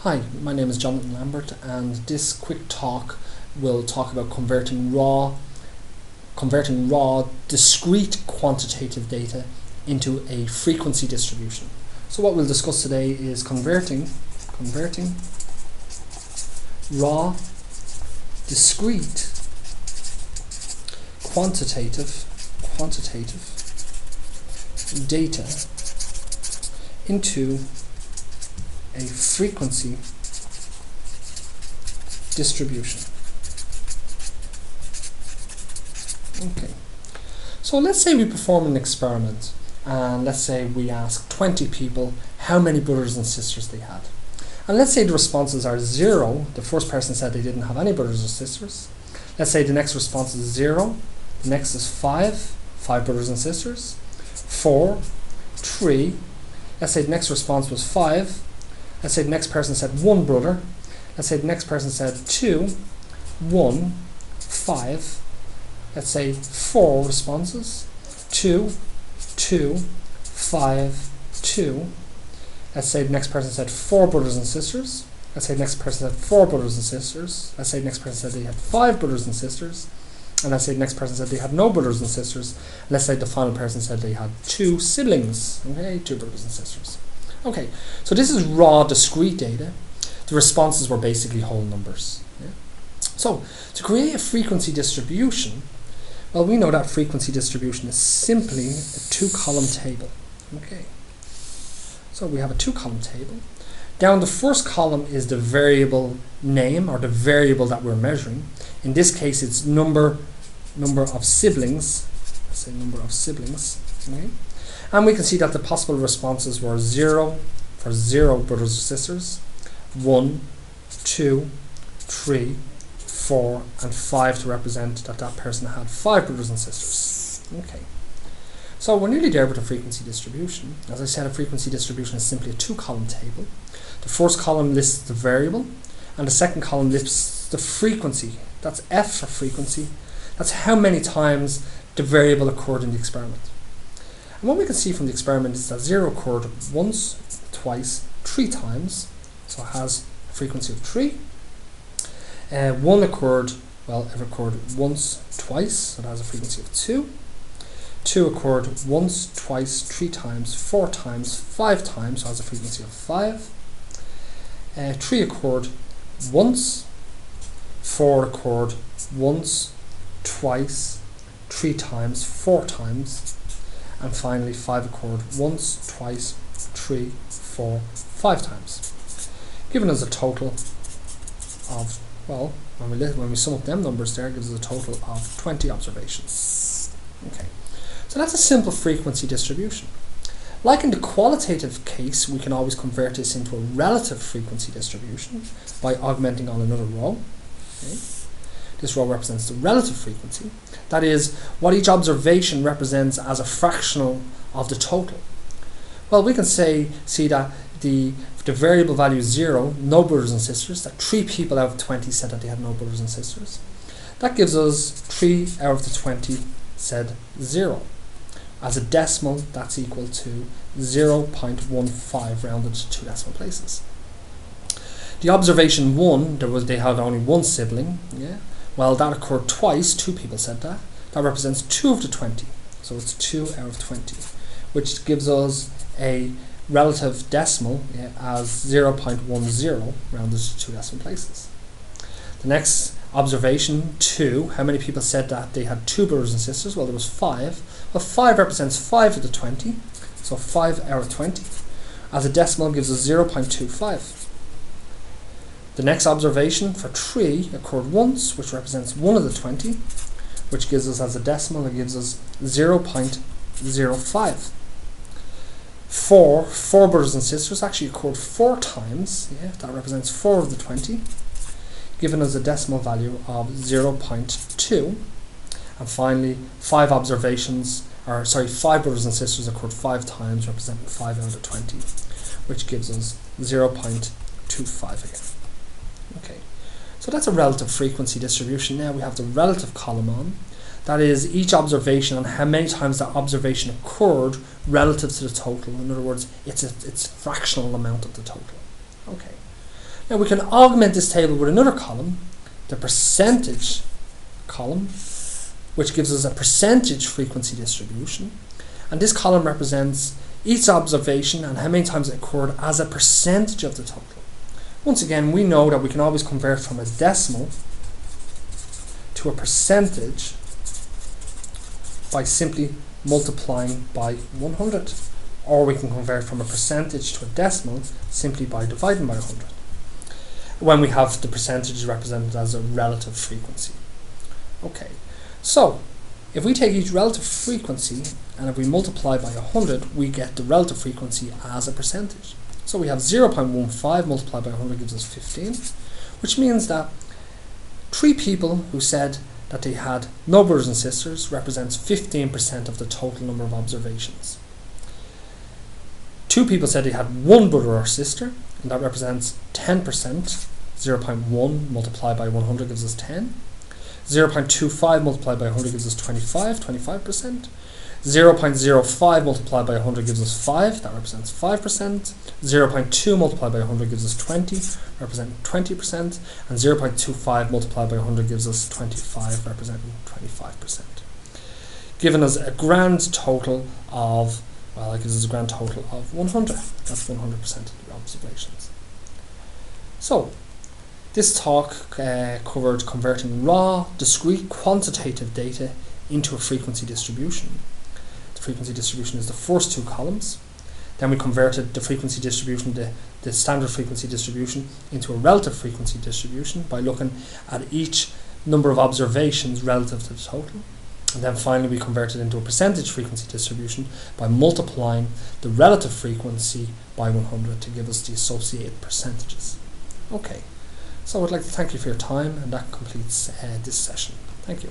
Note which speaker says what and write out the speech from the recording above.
Speaker 1: Hi, my name is Jonathan Lambert, and this quick talk will talk about converting raw discrete quantitative data into a frequency distribution. So what we'll discuss today is converting raw discrete quantitative data into a frequency distribution. Okay, so let's say we perform an experiment, and let's say we ask 20 people how many brothers and sisters they had. And let's say the responses are 0. The first person said they didn't have any brothers or sisters. Let's say the next response is 0. The next is 5 brothers and sisters. 4, 3. Let's say the next response was 5. Let's say the next person said 1 brother. Let's say the next person said 2, 1, 5. Let's say 4 responses. 2, 2, 5, 2. Let's say the next person said 4 brothers and sisters. Let's say the next person said 4 brothers and sisters. Let's say the next person said they had 5 brothers and sisters. And let's say the next person said they had no brothers and sisters. Let's say the final person said they had 2 siblings. Okay, 2 brothers and sisters. Okay, so this is raw discrete data. The responses were basically whole numbers. Yeah? So to create a frequency distribution, well, we know that frequency distribution is simply a 2-column table. Okay, so we have a 2-column table. Down the first column is the variable name, or the variable that we're measuring. In this case, it's number of siblings. Let's say number of siblings. Okay. And we can see that the possible responses were 0 for 0 brothers or sisters, 1, 2, 3, 4, and 5 to represent that that person had 5 brothers and sisters. Okay. So we're nearly there with a frequency distribution. As I said, a frequency distribution is simply a 2-column table. The first column lists the variable, and the second column lists the frequency. That's F for frequency. That's how many times the variable occurred in the experiment. And what we can see from the experiment is that 0 occurred once, twice, 3 times, so it has a frequency of 3. 1 occurred, well, it occurred once, twice, so it has a frequency of 2. 2 occurred once, twice, 3 times, 4 times, 5 times, so it has a frequency of 5. 3 occurred once. 4 occurred once, twice, 3 times, 4 times, and finally 5 occurred once, twice, 3, 4, 5 times, giving us a total of, well, when we sum up them numbers there, it gives us a total of 20 observations. Okay, so that's a simple frequency distribution. Like in the qualitative case, we can always convert this into a relative frequency distribution by augmenting on another row. Okay. This row represents the relative frequency. That is, what each observation represents as a fractional of the total. Well, we can see that the variable value is 0, no brothers and sisters, that 3 people out of 20 said that they had no brothers and sisters. That gives us 3 out of the 20 said 0. As a decimal, that's equal to 0.15 rounded to 2 decimal places. The observation 1, they had only 1 sibling. Yeah. Well, that occurred twice. 2 people said that. That represents 2 of the 20. So it's 2 out of 20, which gives us a relative decimal, yeah, as 0.10 rounded to 2 decimal places. The next observation 2, how many people said that they had 2 brothers and sisters? Well, there was 5. Well, 5 represents 5 of the 20, so 5 out of 20. As a decimal gives us 0.25. The next observation for 3 occurred once, which represents 1 of the 20, which gives us, as a decimal, it gives us 0.05. 4 brothers and sisters actually occurred 4 times. Yeah, that represents 4 of the 20, giving us a decimal value of 0.2. And finally, 5 brothers and sisters occurred 5 times, representing 5 out of 20, which gives us 0.25 again. Okay, so that's a relative frequency distribution. Now we have the relative column on. That is each observation and how many times that observation occurred relative to the total. In other words, it's a fractional amount of the total. Okay. Now we can augment this table with another column, the percentage column, which gives us a percentage frequency distribution. And this column represents each observation and how many times it occurred as a percentage of the total. Once again, we know that we can always convert from a decimal to a percentage by simply multiplying by 100. Or we can convert from a percentage to a decimal simply by dividing by 100. When we have the percentage represented as a relative frequency. Okay, so if we take each relative frequency and if we multiply by 100, we get the relative frequency as a percentage. So we have 0.15 multiplied by 100 gives us 15, which means that 3 people who said that they had no brothers and sisters represents 15% of the total number of observations. 2 people said they had 1 brother or sister, and that represents 10%. 0.1 multiplied by 100 gives us 10. 0.25 multiplied by 100 gives us 25%. 0.05 multiplied by 100 gives us 5, that represents 5%. 0.2 multiplied by 100 gives us 20, representing 20%. And 0.25 multiplied by 100 gives us 25, representing 25%. Giving us a grand total of, well, that gives us a grand total of 100. That's 100% of the observations. So, this talk covered converting raw, discrete, quantitative data into a frequency distribution. The frequency distribution is the first 2 columns. Then we converted the frequency distribution, the standard frequency distribution, into a relative frequency distribution by looking at each number of observations relative to the total. And then finally we converted into a percentage frequency distribution by multiplying the relative frequency by 100 to give us the associated percentages. Okay. So I'd like to thank you for your time, and that completes this session. Thank you.